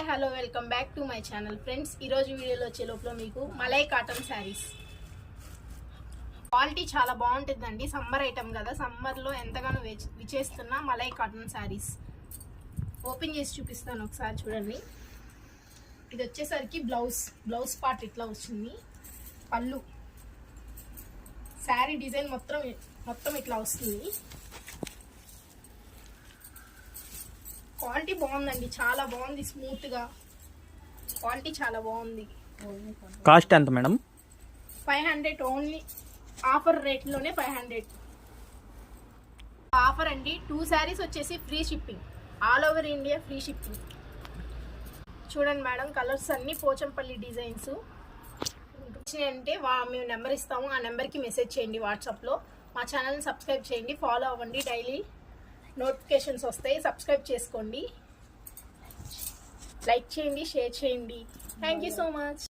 Hi hello welcome back to my channel friends. ఈరోజు వీడియోలో వచ్చే లోపల మీకు మలై కాటన్ శారీస్ క్వాలిటీ చాలా బాగుంటుందండి. సమ్మర్ ఐటమ్ కదా, సమ్మర్లో ఎంతగానో విచేస్తున్న మలై కాటన్ శారీస్ ఓపెన్ చేసి చూపిస్తాను. ఒకసారి చూడండి. ఇది వచ్చేసరికి బ్లౌజ్ పార్ట్ ఇట్లా వస్తుంది. పళ్ళు శారీ డిజైన్ మొత్తం ఇట్లా వస్తుంది. క్వాలిటీ బాగుందండి, చాలా బాగుంది. స్మూత్గా క్వాలిటీ చాలా బాగుంది. కాస్ట్ ఎంత మేడం? 500 ఓన్లీ. ఆఫర్ రేట్లోనే 500 ఆఫర్ అండి. 2 శారీస్ వచ్చేసి free shipping, all over India free shipping. చూడండి మేడం, కలర్స్ అన్నీ పోచంపల్లి డిజైన్స్ వచ్చినాయంటే మేము నెంబర్ ఇస్తాము. ఆ నెంబర్కి మెసేజ్ చేయండి వాట్సాప్లో. మా ఛానల్ని సబ్స్క్రైబ్ చేయండి, ఫాలో అవ్వండి. డైలీ నోటిఫికేషన్స్ వస్తాయి. సబ్స్క్రైబ్ చేసుకోండి, లైక్ చేయండి, షేర్ చేయండి. Thank you so much.